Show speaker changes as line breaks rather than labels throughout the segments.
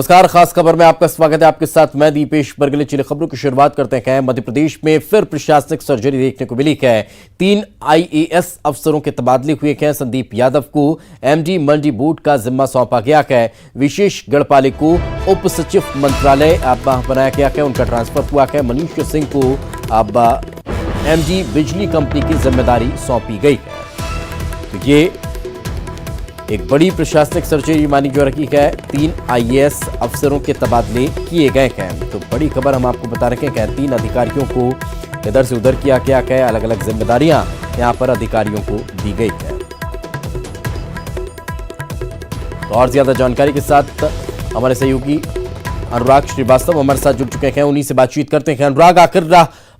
नमस्कार, खास खबर में आपका स्वागत है। आपके साथ मैं दीपेश बरगले। चलिए खबरों की शुरुआत करते हैं। मध्य प्रदेश में फिर प्रशासनिक सर्जरी देखने को मिली है। 3 आईएएस अफसरों के तबादले हुए हैं। संदीप यादव को एमडी मंडी बोर्ड का जिम्मा सौंपा गया है। विशेष गढ़पाले को उप सचिव मंत्रालय बनाया गया है, उनका ट्रांसफर हुआ है। मनीष सिंह को अब एमडी बिजली कंपनी की जिम्मेदारी सौंपी गई है। तो ये एक बड़ी प्रशासनिक सर्जरी मानी जा रही है। 3 आईएएस अफसरों के तबादले किए गए हैं। तो बड़ी खबर हम आपको बता रहे हैं। 3 अधिकारियों को इधर से उधर किया गया है। अलग अलग जिम्मेदारियां यहां पर अधिकारियों को दी गई है। तो और ज्यादा जानकारी के साथ हमारे सहयोगी अनुराग श्रीवास्तव हमारे साथ जुड़ चुके हैं। उन्हीं से बातचीत करते हैं। अनुराग, आखिर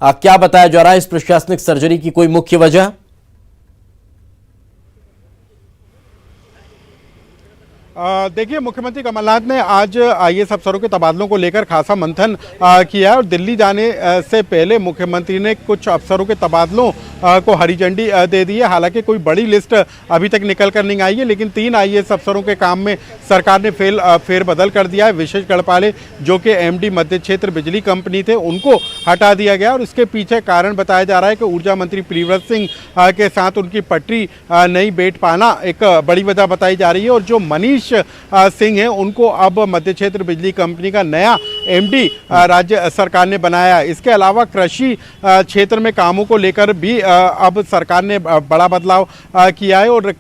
क्या बताया जा रहा है इस प्रशासनिक सर्जरी की, कोई मुख्य वजह?
देखिए, मुख्यमंत्री कमलनाथ ने आज आईएएस अफसरों के तबादलों को लेकर खासा मंथन किया है और दिल्ली जाने से पहले मुख्यमंत्री ने कुछ अफसरों के तबादलों को हरी झंडी दे दी है। हालांकि कोई बड़ी लिस्ट अभी तक निकल कर नहीं आई है, लेकिन 3 आईएएस अफसरों के काम में सरकार ने फेरबदल कर दिया है। विशेष गढ़पाले जो कि एमडी मध्य क्षेत्र बिजली कंपनी थे, उनको हटा दिया गया और इसके पीछे कारण बताया जा रहा है कि ऊर्जा मंत्री प्रियव्रत सिंह के साथ उनकी पटरी नहीं बैठ पाना एक बड़ी वजह बताई जा रही है। और जो मनीष सिंह है, उनको अब मध्य क्षेत्र बिजली कंपनी का नया एमडी राज्य सरकार ने बनाया है। इसके अलावा कृषि क्षेत्र में कामों को लेकर भी अब सरकार ने बड़ा बदलाव किया है और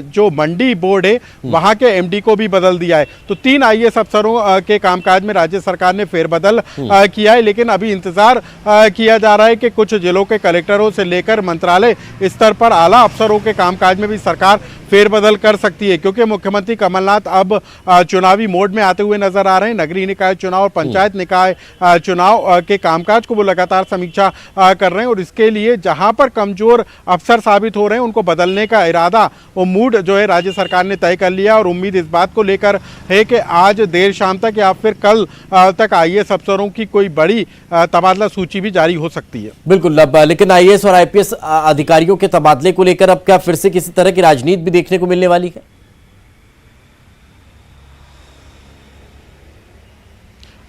जो मंडी बोर्ड है वहां के एमडी को भी बदल दिया है। तो 3 आईएएस अफसरों के कामकाज में राज्य सरकार ने फेरबदल किया है, लेकिन अभी इंतजार किया जा रहा है कि कुछ जिलों के कलेक्टरों से लेकर मंत्रालय स्तर पर आला अफसरों के कामकाज में भी सरकार फेरबदल कर सकती है, क्योंकि मुख्यमंत्री कमलनाथ अब चुनावी मोड में आते हुए नजर आ रहे हैं। नगरीय निकाय चुनाव और पंचायत निकाय चुनाव के कामकाज को वो लगातार समीक्षा कर रहे हैं और इसके लिए जहां पर कमजोर अफसर साबित हो रहे हैं उनको बदलने का इरादा वो मूड जो है राज्य सरकार ने तय कर लिया। और उम्मीद इस बात को लेकर है कि आज देर शाम तक या फिर कल तक आईएएस अफसरों की कोई बड़ी तबादला सूची भी जारी हो सकती है।
बिल्कुल, लेकिन आईएएस और आईपीएस अधिकारियों के तबादले को लेकर अब क्या फिर से किसी तरह की राजनीति भी देखने को मिलने वाली है?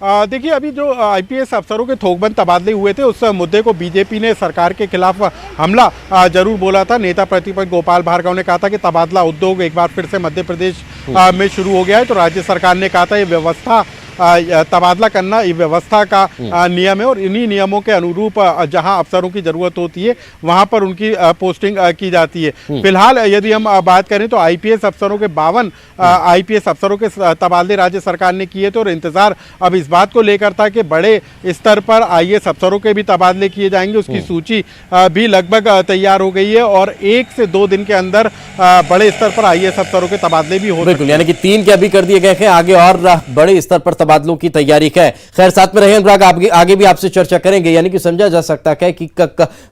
देखिए, अभी जो आईपीएस अफसरों के थोकबंद तबादले हुए थे उस मुद्दे को बीजेपी ने सरकार के खिलाफ हमला जरूर बोला था। नेता प्रतिपक्ष गोपाल भार्गव ने कहा था कि तबादला उद्योग एक बार फिर से मध्य प्रदेश में शुरू हो गया है। तो राज्य सरकार ने कहा था ये व्यवस्था तबादला करना ये व्यवस्था का नियम है और इन्हीं नियमों के अनुरूप जहां अफसरों की जरूरत होती है वहां पर उनकी पोस्टिंग की जाती है। फिलहाल यदि हम बात करें तो आईपीएस अफसरों के 52 आईपीएस अफसरों के तबादले राज्य सरकार ने किए थे और इंतजार अब इस बात को लेकर था कि बड़े स्तर पर आईएएस अफसरों के भी तबादले किए जाएंगे। उसकी सूची भी लगभग तैयार हो गई है और 1 से 2 दिन के अंदर बड़े स्तर पर आईएएस अफसरों के तबादले भी हो सकते हैं।
यानी कि 3 के अभी कर दिए गए हैं, आगे और बड़े स्तर पर तबादलों की तैयारी है। खैर, साथ में रहे अनुराग, आगे भी आपसे चर्चा करेंगे। यानी कि समझा जा सकता है कि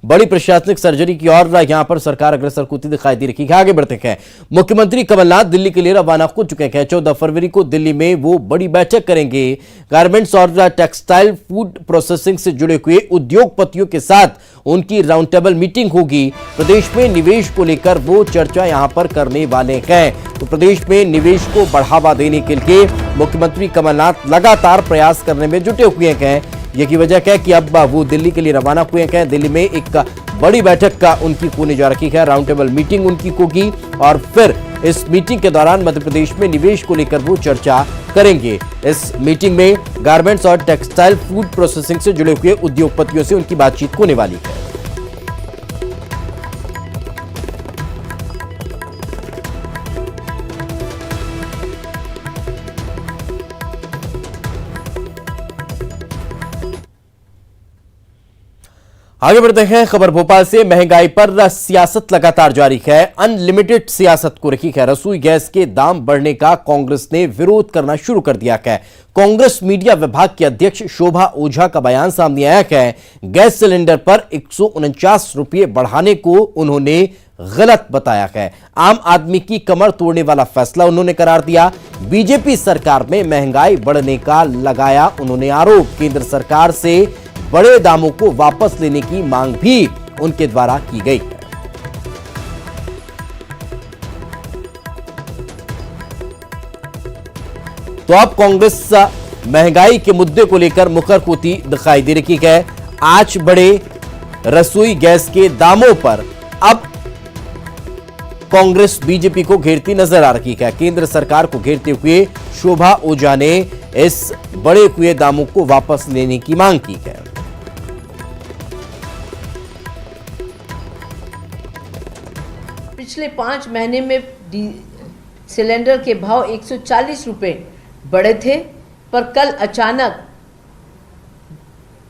बड़ी प्रशासनिक सर्जरी की ओर यहां पर सरकार अग्रसर होती दिखाई दे रही है। आगे बढ़ते हैं। मुख्यमंत्री कमलनाथ दिल्ली के लिए रवाना हो चुके हैं। 14 फरवरी को दिल्ली में वो बड़ी बैठक करेंगे। गारमेंट्स और टेक्सटाइल फूड प्रोसेसिंग से जुड़े हुए उद्योगपतियों के साथ उनकी राउंड टेबल मीटिंग होगी। प्रदेश में निवेश को लेकर वो चर्चा यहां पर करने वाले हैं। तो प्रदेश में निवेश को बढ़ावा देने के लिए मुख्यमंत्री कमलनाथ लगातार प्रयास करने में जुटे हुए हैं। यही वजह है कि अब वो दिल्ली के लिए रवाना हुए हैं। दिल्ली में एक बड़ी बैठक का उनकी होने जा रही है। राउंड टेबल मीटिंग उनकी होगी और फिर इस मीटिंग के दौरान मध्य प्रदेश में निवेश को लेकर वो चर्चा करेंगे। इस मीटिंग में गारमेंट्स और टेक्सटाइल फूड प्रोसेसिंग से जुड़े हुए उद्योगपतियों से उनकी बातचीत होने वाली है। आगे बढ़ते हैं। खबर भोपाल से। महंगाई पर सियासत लगातार जारी है। अनलिमिटेड सियासत को रखी है। रसोई गैस के दाम बढ़ने का कांग्रेस ने विरोध करना शुरू कर दिया है। कांग्रेस मीडिया विभाग की अध्यक्ष शोभा ओझा का बयान सामने आया है। गैस सिलेंडर पर 149 रुपये बढ़ाने को उन्होंने गलत बताया है। आम आदमी की कमर तोड़ने वाला फैसला उन्होंने करार दिया। बीजेपी सरकार में महंगाई बढ़ने का लगाया उन्होंने आरोप। केंद्र सरकार से बड़े दामों को वापस लेने की मांग भी उनके द्वारा की गई है। तो अब कांग्रेस महंगाई के मुद्दे को लेकर मुखर होती दिखाई दे रही है। आज बढ़े रसोई गैस के दामों पर अब कांग्रेस बीजेपी को घेरती नजर आ रही है। केंद्र सरकार को घेरते हुए शोभा ओझा ने इस बढ़े हुए दामों को वापस लेने की मांग की है।
पिछले 5 महीने में सिलेंडर के भाव 140 रुपए बढ़े थे, पर कल अचानक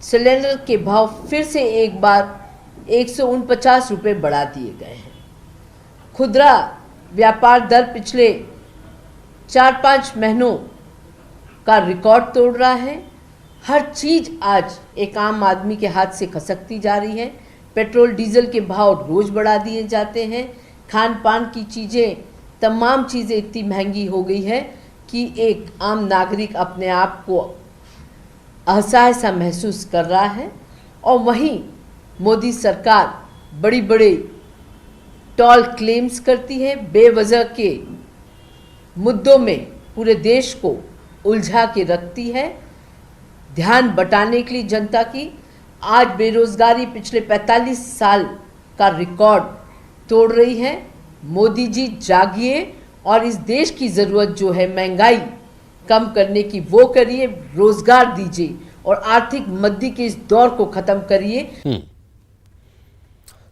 सिलेंडर के भाव फिर से एक बार 149 रुपए बढ़ा दिए गए हैं। खुदरा व्यापार दर पिछले 4-5 महीनों का रिकॉर्ड तोड़ रहा है। हर चीज आज एक आम आदमी के हाथ से खसकती जा रही है। पेट्रोल डीजल के भाव रोज बढ़ा दिए जाते हैं। खान पान की चीज़ें, तमाम चीज़ें इतनी महंगी हो गई है कि एक आम नागरिक अपने आप को असहाय सा महसूस कर रहा है। और वहीं मोदी सरकार बड़ी बड़ी टॉल क्लेम्स करती है, बेवजह के मुद्दों में पूरे देश को उलझा के रखती है, ध्यान बटाने के लिए जनता की। आज बेरोजगारी पिछले 45 साल का रिकॉर्ड तोड़ रही है। मोदी जी जागिए और इस देश की ज़रूरत जो है महंगाई कम करने की, वो करिए, रोजगार दीजिए और आर्थिक मंदी के इस दौर को खत्म करिए।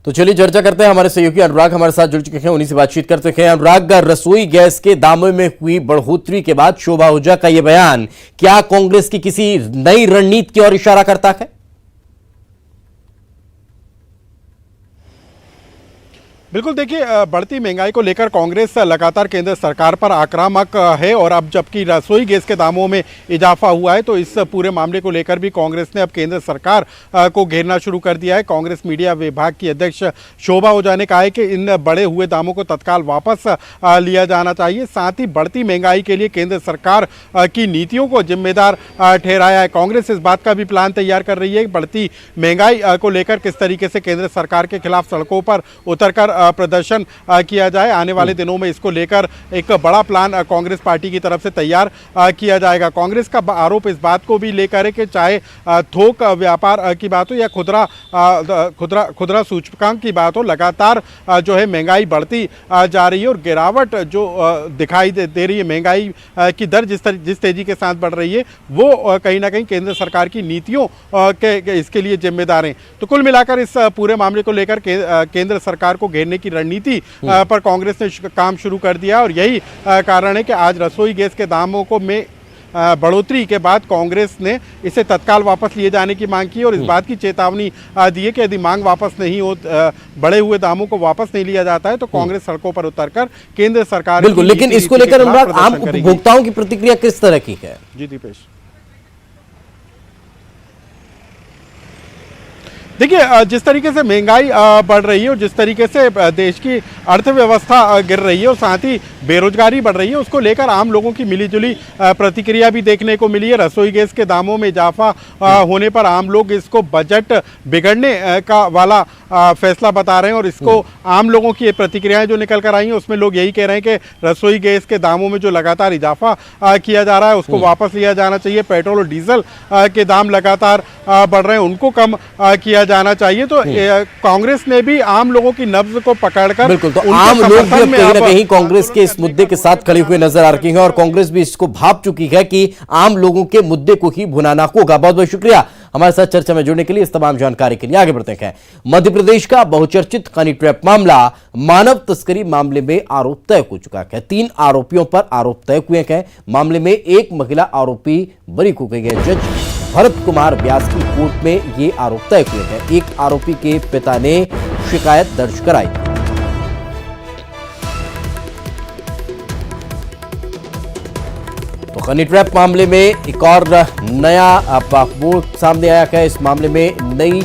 तो चलिए चर्चा करते हैं। हमारे सहयोगी अनुराग हमारे साथ जुड़ चुके हैं, उन्हीं से बातचीत करते हैं। अनुराग, रसोई गैस के दामों में हुई बढ़ोतरी के बाद शोभा ओझा का यह बयान क्या कांग्रेस की किसी नई रणनीति की ओर इशारा करता है?
बिल्कुल, देखिए, बढ़ती महंगाई को लेकर कांग्रेस लगातार केंद्र सरकार पर आक्रामक है और अब जबकि रसोई गैस के दामों में इजाफा हुआ है तो इस पूरे मामले को लेकर भी कांग्रेस ने अब केंद्र सरकार को घेरना शुरू कर दिया है। कांग्रेस मीडिया विभाग की अध्यक्ष शोभा ओझा ने कहा है कि इन बढ़े हुए दामों को तत्काल वापस लिया जाना चाहिए। साथ ही बढ़ती महंगाई के लिए केंद्र सरकार की नीतियों को जिम्मेदार ठहराया है। कांग्रेस इस बात का भी प्लान तैयार कर रही है बढ़ती महंगाई को लेकर किस तरीके से केंद्र सरकार के खिलाफ सड़कों पर उतरकर प्रदर्शन किया जाए। आने वाले दिनों में इसको लेकर एक बड़ा प्लान कांग्रेस पार्टी की तरफ से तैयार किया जाएगा। कांग्रेस का आरोप इस बात को भी लेकर है कि चाहे थोक व्यापार की बात हो या खुदरा सूचकांक की बात हो, लगातार जो है महंगाई बढ़ती जा रही है और गिरावट जो दिखाई दे रही है, महंगाई की दर जिस तेजी के साथ बढ़ रही है, वो कहीं ना कहीं केंद्र सरकार की नीतियों के इसके लिए जिम्मेदार हैं। तो कुल मिलाकर इस पूरे मामले को लेकर केंद्र सरकार को घेरने की रणनीति पर कांग्रेस ने काम शुरू कर दिया और यही कारण है कि आज रसोई गैस के दामों को में बढ़ोतरी के बाद कांग्रेस ने इसे तत्काल वापस लिए जाने की मांग की और इस बात की चेतावनी दी है कि यदि मांग वापस नहीं हो, बढ़े हुए दामों को वापस नहीं लिया जाता है तो कांग्रेस सड़कों पर उतरकर केंद्र सरकार।
बिल्कुल, लेकिन इसको लेकर आम उपभोक्ताओं की प्रतिक्रिया किस तरह की है?
जी दीपेश, देखिए, जिस तरीके से महंगाई बढ़ रही है और जिस तरीके से देश की अर्थव्यवस्था गिर रही है और साथ ही बेरोजगारी बढ़ रही है, उसको लेकर आम लोगों की मिलीजुली प्रतिक्रिया भी देखने को मिली है। रसोई गैस के दामों में इजाफा होने पर आम लोग इसको बजट बिगड़ने का वाला फैसला बता रहे हैं और इसको आम लोगों की प्रतिक्रियाएं जो निकल कर आई हैं उसमें लोग यही कह रहे हैं कि रसोई गैस के दामों में जो लगातार इजाफा किया जा रहा है उसको वापस लिया जाना चाहिए। पेट्रोल और डीजल के दाम लगातार बढ़ रहे हैं, उनको कम किया जाना चाहिए। तो कांग्रेस ने भी आम लोगों की नब्ज को पकड़कर,
बिल्कुल, तो आम लोग भी अब कहीं ना कहीं कांग्रेस के इस मुद्दे के साथ खड़े हुए नजर आ रहे हैं और कांग्रेस भी इसको भाप चुकी है कि आम लोगों के मुद्दे को ही भुनाना होगा। बहुत बहुत शुक्रिया हमारे साथ चर्चा में जुड़ने के लिए। इस तमाम जानकारी के लिए आगे बढ़ते हैं। मध्य प्रदेश का बहुचर्चित हनी ट्रैप मामला मानव तस्करी मामले में आरोप तय हो चुका है। 3 आरोपियों पर आरोप तय हुए हैं। मामले में एक महिला आरोपी बरी हो गई है। जज भरत कुमार व्यास की कोर्ट में ये आरोप तय हुए हैं। एक आरोपी के पिता ने शिकायत दर्ज कराई। तो हनी ट्रैप मामले में एक और नया वो सामने आया है। इस मामले में नई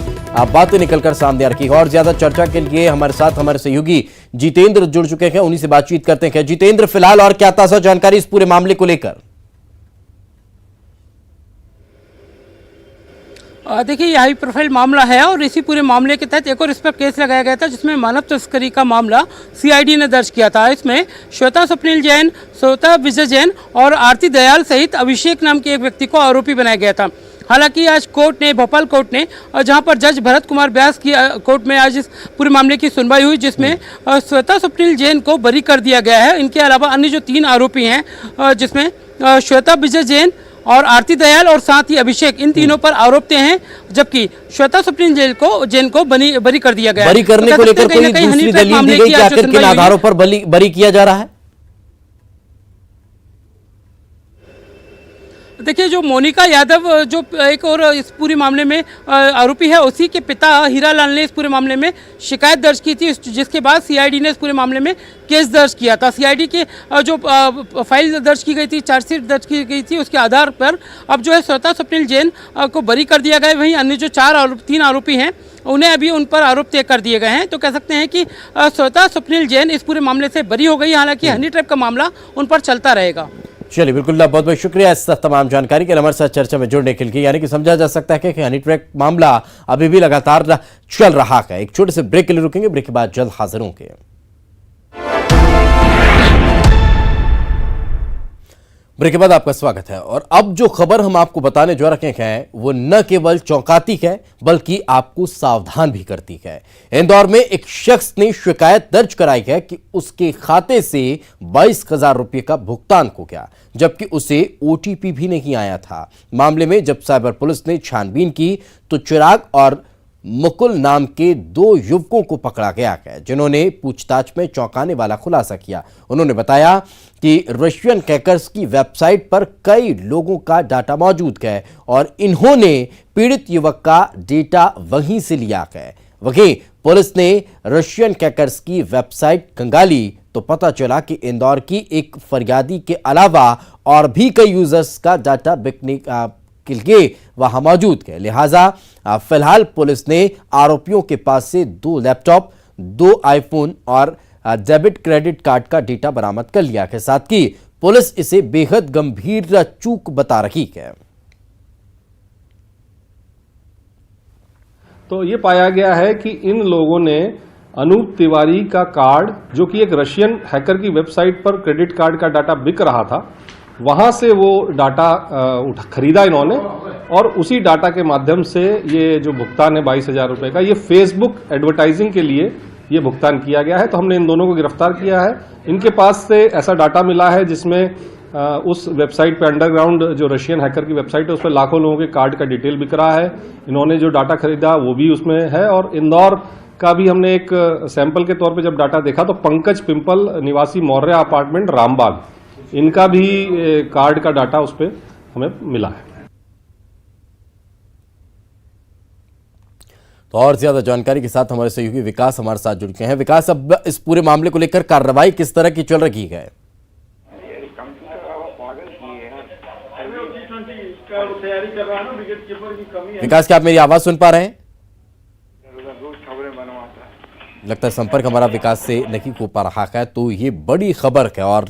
बातें निकलकर सामने आ रही है और ज्यादा चर्चा के लिए हमारे साथ हमारे सहयोगी जितेंद्र जुड़ चुके हैं, उन्हीं से बातचीत करते हैं। जितेंद्र, फिलहाल और क्या ताजा जानकारी इस पूरे मामले को लेकर?
देखिए, ये हाई प्रोफाइल मामला है और इसी पूरे मामले के तहत एक और इस पर केस लगाया गया था जिसमें मानव तस्करी का मामला सीआईडी ने दर्ज किया था। इसमें श्वेता स्वप्निल जैन, श्वेता विजय जैन और आरती दयाल सहित अभिषेक नाम के एक व्यक्ति को आरोपी बनाया गया था। हालांकि आज कोर्ट ने, भोपाल कोर्ट ने, जहां पर जज भरत कुमार व्यास की कोर्ट में आज इस पूरे मामले की सुनवाई हुई, जिसमें श्वेता स्वप्निल जैन को बरी कर दिया गया है। इनके अलावा अन्य जो 3 आरोपी हैं, जिसमें श्वेता विजय जैन और आरती दयाल और साथ ही अभिषेक, इन तीनों पर आरोप हैं, जबकि श्वेता स्वप्निल जैन को बरी कर दिया गया।
बरी करने को लेकर कोई दूसरी दलील दी गई कि आखिर किन आधारों पर बरी किया जा रहा है?
देखिए, जो मोनिका यादव जो एक और इस पूरे मामले में आरोपी है, उसी के पिता हीरालाल ने इस पूरे मामले में शिकायत दर्ज की थी, जिसके बाद सीआईडी ने इस पूरे मामले में केस दर्ज किया था। सीआईडी के जो फाइल दर्ज की गई थी, चार्जशीट दर्ज की गई थी, उसके आधार पर अब जो है श्वेता स्वप्निल जैन को बरी कर दिया गया। वहीं अन्य जो 3 आरोपी हैं, उन्हें अभी उन पर आरोप तय कर दिए गए हैं। तो कह सकते हैं कि श्वेता स्वप्निल जैन इस पूरे मामले से बरी हो गई। हालांकि हनी ट्रैप का मामला उन पर चलता रहेगा।
चलिए, बिल्कुल, बहुत बहुत शुक्रिया इस तमाम जानकारी के लिए हमारे साथ चर्चा में जुड़ने के लिए। यानी कि समझा जा सकता है कि हनी ट्रैप मामला अभी भी लगातार चल रहा है। एक छोटे से ब्रेक के लिए रुकेंगे, ब्रेक के बाद जल्द हाजिर होंगे। ब्रेक के बाद आपका स्वागत है। और अब जो खबर हम आपको बताने जा रहे हैं वो न केवल चौंकाती है बल्कि आपको सावधान भी करती है। इंदौर में एक शख्स ने शिकायत दर्ज कराई है कि उसके खाते से 22,000 रुपये का भुगतान हो गया, जबकि उसे ओटीपी भी नहीं आया था। मामले में जब साइबर पुलिस ने छानबीन की तो चिराग और मुकुल नाम के 2 युवकों को पकड़ा गया है, जिन्होंने पूछताछ में चौंकाने वाला खुलासा किया। उन्होंने बताया कि रशियन हैकर्स की वेबसाइट पर कई लोगों का डाटा मौजूद है और इन्होंने पीड़ित युवक का डेटा वहीं से लिया है। वहीं पुलिस ने रशियन हैकर्स की वेबसाइट खंगाली तो पता चला कि इंदौर की एक फरियादी के अलावा और भी कई यूजर्स का डाटा बिकने के लिए वहां मौजूद है। लिहाजा फिलहाल पुलिस ने आरोपियों के पास से 2 लैपटॉप, 2 आईफोन और डेबिट क्रेडिट कार्ड का डेटा बरामद कर लिया है। साथ ही पुलिस इसे बेहद गंभीर चूक बता रही है।
तो ये पाया गया है कि इन लोगों ने अनूप तिवारी का कार्ड, जो कि एक रशियन हैकर की वेबसाइट पर क्रेडिट कार्ड का डाटा बिक रहा था, वहां से वो डाटा खरीदा इन्होंने और उसी डाटा के माध्यम से ये जो भुगतान है 22,000 रुपए का, ये फेसबुक एडवर्टाइजिंग के लिए ये भुगतान किया गया है। तो हमने इन दोनों को गिरफ्तार किया है। इनके पास से ऐसा डाटा मिला है जिसमें उस वेबसाइट पे, अंडरग्राउंड जो रशियन हैकर की वेबसाइट है, उस पर लाखों लोगों के कार्ड का डिटेल बिक रहा है। इन्होंने जो डाटा खरीदा वो भी उसमें है। और इंदौर का भी हमने एक सैंपल के तौर पे जब डाटा देखा तो पंकज पिंपल निवासी मौर्य अपार्टमेंट रामबाग, इनका भी कार्ड का डाटा उस पर हमें मिला है।
तो और ज्यादा जानकारी के साथ हमारे सहयोगी विकास हमारे साथ जुड़ गए हैं। विकास, अब इस पूरे मामले को लेकर कार्रवाई किस तरह की चल रही है? विकास, क्या आप मेरी आवाज सुन पा रहे हैं? लगता है संपर्क हमारा विकास से नहीं हो पा रहा है। तो ये बड़ी खबर है और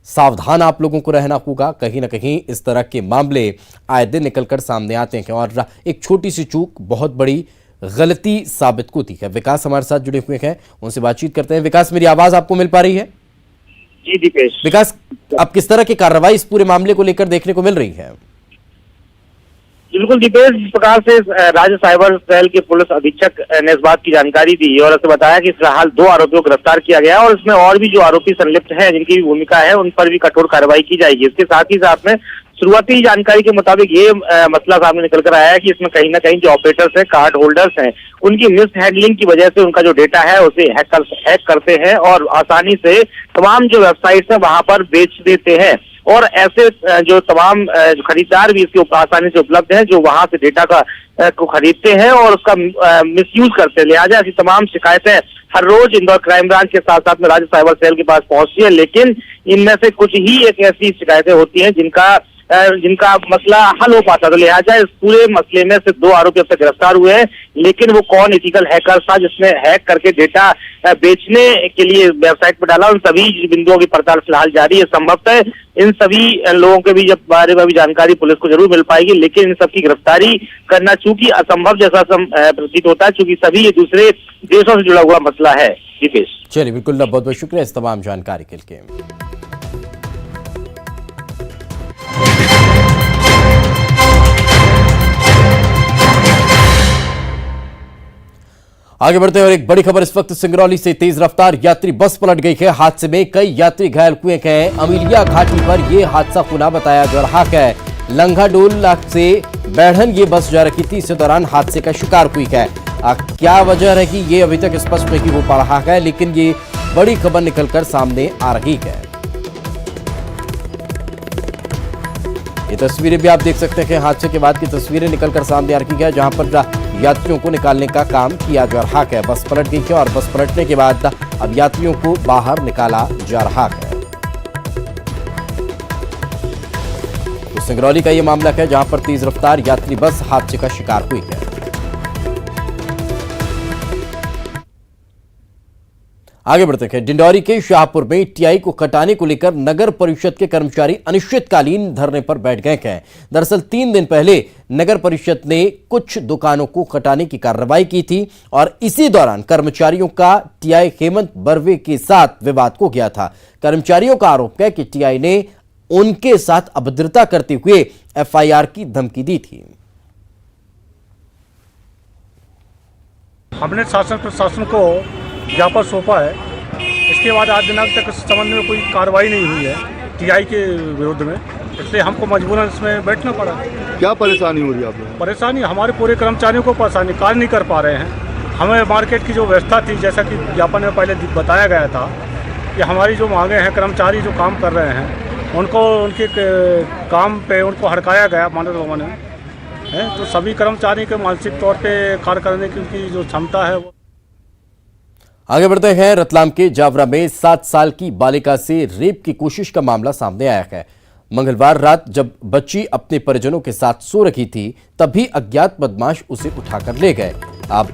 सावधान आप लोगों को रहना होगा। कहीं ना कहीं इस तरह के मामले आए दिन निकलकर सामने आते हैं और एक छोटी सी चूक बहुत बड़ी गलती साबित होती है। विकास हमारे साथ जुड़े हुए हैं, उनसे बातचीत करते हैं। विकास, मेरी आवाज आपको मिल पा रही है?
जी दीपेश।
विकास, अब किस तरह की कार्रवाई इस पूरे मामले को लेकर देखने को मिल रही है?
बिल्कुल दीपेश, इस प्रकार से राज्य साइबर सेल के पुलिस अधीक्षक ने इस बात की जानकारी दी और उसे बताया कि फिलहाल 2 आरोपियों को गिरफ्तार किया गया और इसमें और भी जो आरोपी संलिप्त हैं, जिनकी भी भूमिका है, उन पर भी कठोर कार्रवाई की जाएगी। इसके साथ ही साथ में शुरुआती जानकारी के मुताबिक ये मसला सामने निकल कर आया है कि इसमें कहीं ना कहीं जो ऑपरेटर्स हैं, कार्ड होल्डर्स हैं, उनकी मिस हैंडलिंग की वजह से उनका जो डेटा है उसे हैक करते हैं और आसानी से तमाम जो वेबसाइट्स हैं वहां पर बेच देते हैं। और ऐसे जो तमाम खरीदार भी इसके आसानी से उपलब्ध हैं, जो वहां से डेटा को खरीदते हैं और उसका मिसयूज करते हैं। लिहाजा ऐसी तमाम शिकायतें हर रोज इंदौर क्राइम ब्रांच के साथ साथ में राज्य साइबर सेल के पास पहुंचती है, लेकिन इनमें से कुछ ही एक ऐसी शिकायतें होती हैं जिनका जिनका मसला हल हो पाता। तो लिहाजा इस पूरे मसले में सिर्फ 2 आरोपी अब तक गिरफ्तार हुए हैं, लेकिन वो कौन एथिकल हैकर था जिसने हैक करके डेटा बेचने के लिए वेबसाइट पर डाला, उन सभी बिंदुओं की पड़ताल फिलहाल जारी है। संभवतः इन सभी लोगों के भी जब बारे में भी जानकारी पुलिस को जरूर मिल पाएगी, लेकिन इन सबकी गिरफ्तारी करना चूंकि असंभव जैसा प्रतीत होता है, चूंकि सभी ये दूसरे देशों से जुड़ा हुआ मसला है। दीपेश,
चलिए बिल्कुल, बहुत बहुत शुक्रिया इस तमाम जानकारी के लिए। आगे बढ़ते हैं और एक बड़ी खबर इस वक्त सिंगरौली से तेज रफ्तार यात्री बस पलट गई है। हादसे में कई यात्री घायल हुए हैं। अमीलिया घाटी पर यह हादसा खुना बताया जा रहा है। लंघाडोल से बैढ़न ये बस जा रही थी, इस दौरान हादसे का शिकार हुई है। क्या वजह रही ये अभी तक स्पष्ट नहीं हो पा रहा है, लेकिन ये बड़ी खबर निकलकर सामने आ रही है। ये तस्वीरें भी आप देख सकते हैं, हादसे के बाद की तस्वीरें निकलकर सामने आ रही है, जहां पर यात्रियों को निकालने का काम किया जा रहा है। बस पलट गई है और बस पलटने के बाद अब यात्रियों को बाहर निकाला जा रहा है। तो सिंगरौली का यह मामला है, जहां पर तेज रफ्तार यात्री बस हादसे का शिकार हुई है। आगे बढ़ते हैं, डिंडौरी के शाहपुर में टीआई को कटाने को लेकर नगर परिषद के कर्मचारी अनिश्चितकालीन धरने पर बैठ गए हैं। दरअसल 3 दिन पहले नगर परिषद ने कुछ दुकानों को कटाने की कार्रवाई की थी और इसी दौरान कर्मचारियों का टीआई हेमंत बर्वे के साथ विवाद हो गया था। कर्मचारियों का आरोप है कि टीआई ने उनके साथ अभद्रता करते हुए एफआईआर की धमकी दी थी।
हमने शासन प्रशासन को ज्ञापन सौंपा है, इसके बाद आज दिनांक तक इस संबंध में कोई कार्रवाई नहीं हुई है टीआई के विरुद्ध में, इसलिए हमको मजबूरन इसमें बैठना पड़ा।
क्या परेशानी हो रही है आप लोगों को?
परेशानी हमारे पूरे कर्मचारियों को परेशानी, कार्य नहीं कर पा रहे हैं। हमें मार्केट की जो व्यवस्था थी, जैसा कि ज्ञापन में पहले बताया गया था कि हमारी जो मांगे हैं, कर्मचारी जो काम कर रहे हैं उनको उनके काम पे उनको हड़काया गया मानव भवन में, तो सभी कर्मचारी के मानसिक तौर पर कार्य करने की उनकी जो क्षमता है वो।
आगे बढ़ते हैं, रतलाम के जावरा में 7 साल की बालिका से रेप की कोशिश का मामला सामने आया है। मंगलवार रात जब बच्ची अपने परिजनों के साथ सो रही थी, तभी अज्ञात बदमाश उसे उठाकर ले गए। अब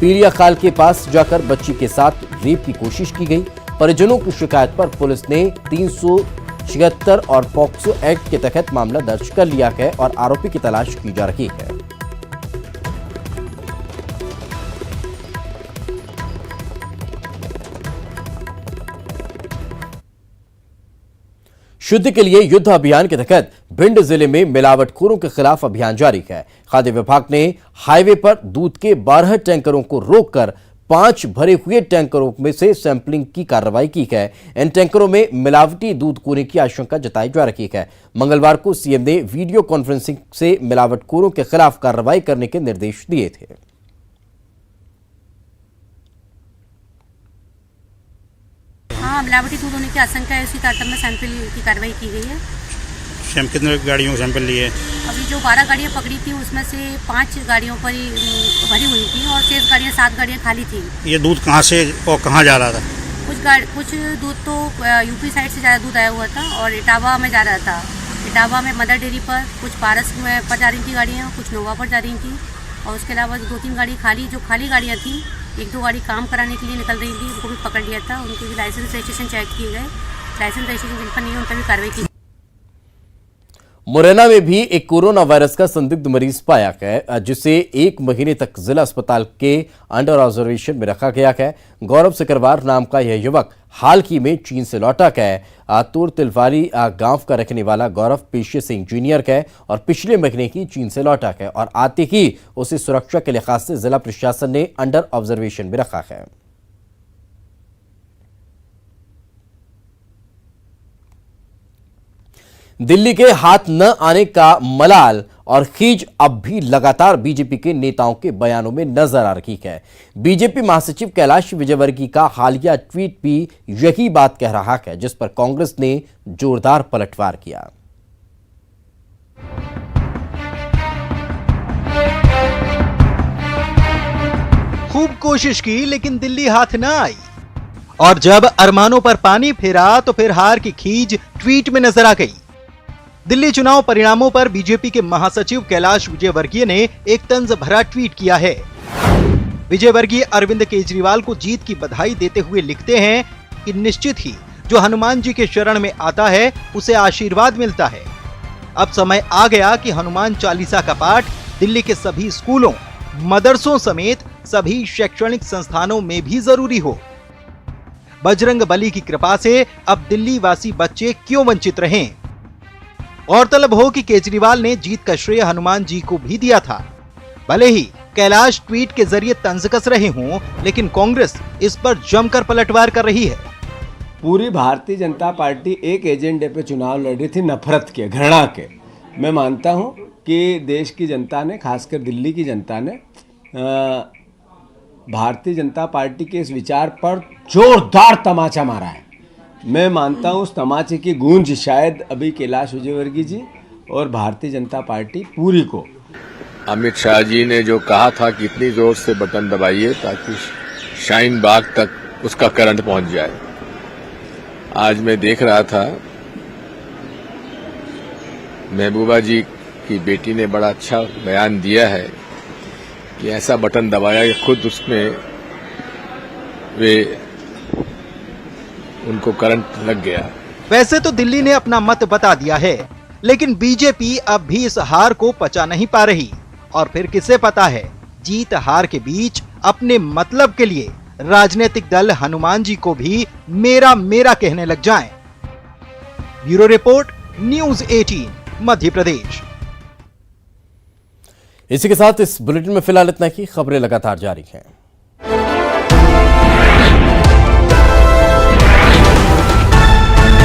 पीलिया खाल के पास जाकर बच्ची के साथ रेप की कोशिश की गई। परिजनों की शिकायत पर पुलिस ने 376 और पॉक्सो एक्ट के तहत मामला दर्ज कर लिया है और आरोपी की तलाश की जा रही है। शुद्ध के लिए युद्ध अभियान के तहत भिंड जिले में मिलावटखोरों के खिलाफ अभियान जारी है। खाद्य विभाग ने हाईवे पर दूध के 12 टैंकरों को रोककर 5 भरे हुए टैंकरों में से सैंपलिंग की कार्रवाई की है। इन टैंकरों में मिलावटी दूध होने की आशंका जताई जा रही है। मंगलवार को सीएम ने वीडियो कॉन्फ्रेंसिंग से मिलावटखोरों के खिलाफ कार्रवाई करने के निर्देश दिए थे।
हाँ, मिलावटी दूध होने की आशंका है, उसी तारतम्य में सैंपल की कार्रवाई की गई है।
कितने गाड़ियों को सैंपल लिए?
अभी जो 12 गाड़ियाँ पकड़ी थी उसमें से 5 गाड़ियों पर भरी हुई थी और शेष गाड़ियाँ 7 गाड़ियाँ खाली थी।
ये दूध कहाँ से और कहाँ जा रहा था?
कुछ दूध तो यूपी साइड से ज़्यादा दूध आया हुआ था और इटावा में जा रहा था। इटावा में मदर डेयरी पर, कुछ पारस में पर जा रही थी गाड़ियाँ, कुछ नोवा पर जा रही थी और उसके अलावा 2-3 गाड़ी खाली, जो खाली गाड़ियाँ थी 1-2 गाड़ी काम कराने के लिए निकल रही थी, उनको भी पकड़ लिया था। उनके भी लाइसेंस रजिस्ट्रेशन चेक किए गए, लाइसेंस रजिस्ट्रेशन जिन पर नहीं है उन पर भी कार्रवाई की।
मुरैना में भी एक कोरोना वायरस का संदिग्ध मरीज पाया गया, जिसे 1 महीने तक जिला अस्पताल के अंडर ऑब्जर्वेशन में रखा गया है। गौरव सिकरवार नाम का यह युवक हाल ही में चीन से लौटा है। आतुर तिलवारी गांव का रहने वाला गौरव पेशे से इंजीनियर है और पिछले महीने ही चीन से लौटा है और आते ही उसे सुरक्षा के लिहाज से जिला प्रशासन ने अंडर ऑब्जर्वेशन में रखा है। दिल्ली के हाथ न आने का मलाल और खीज अब भी लगातार बीजेपी के नेताओं के बयानों में नजर आ रही है। बीजेपी महासचिव कैलाश विजयवर्गीय का हालिया ट्वीट भी यही बात कह रहा है, जिस पर कांग्रेस ने जोरदार पलटवार किया।
खूब कोशिश की लेकिन दिल्ली हाथ न आई और जब अरमानों पर पानी फेरा तो फिर हार की खीज ट्वीट में नजर आ गई। दिल्ली चुनाव परिणामों पर बीजेपी के महासचिव कैलाश विजयवर्गीय ने एक तंज भरा ट्वीट किया है। विजयवर्गीय अरविंद केजरीवाल को जीत की बधाई देते हुए लिखते हैं कि निश्चित ही जो हनुमान जी के शरण में आता है उसे आशीर्वाद मिलता है। अब समय आ गया कि हनुमान चालीसा का पाठ दिल्ली के सभी स्कूलों, मदरसों समेत सभी शैक्षणिक संस्थानों में भी जरूरी हो। बजरंग बली की कृपा से अब दिल्ली वासी बच्चे क्यों वंचित रहें? गौरतलब हो कि केजरीवाल ने जीत का श्रेय हनुमान जी को भी दिया था। भले ही कैलाश ट्वीट के जरिए तंज कस रहे हों, लेकिन कांग्रेस इस पर जमकर पलटवार कर रही है।
पूरी भारतीय जनता पार्टी एक एजेंडे पे चुनाव लड़ रही थी, नफरत के, घृणा के। मैं मानता हूं कि देश की जनता ने, खासकर दिल्ली की जनता ने भारतीय जनता पार्टी के इस विचार पर जोरदार तमाचा मारा है। मैं मानता हूं उस तमाचे की गूंज शायद अभी कैलाश विजयवर्गीय जी और भारतीय जनता पार्टी पूरी को।
अमित शाह जी ने जो कहा था कि इतनी जोर से बटन दबाइए ताकि शाहीन बाग तक उसका करंट पहुंच जाए। आज मैं देख रहा था महबूबा जी की बेटी ने बड़ा अच्छा बयान दिया है कि ऐसा बटन दबाया कि खुद उसमें उनको करंट लग गया।
वैसे तो दिल्ली ने अपना मत बता दिया है, लेकिन बीजेपी अब भी इस हार को पचा नहीं पा रही। और फिर किसे पता है, जीत हार के बीच अपने मतलब के लिए राजनीतिक दल हनुमान जी को भी मेरा मेरा कहने लग जाएं। Bureau report, news 18 Madhya Pradesh.
इसी के साथ इस बुलेटिन में फिलहाल इतना ही। खबरें लगातार जारी हैं।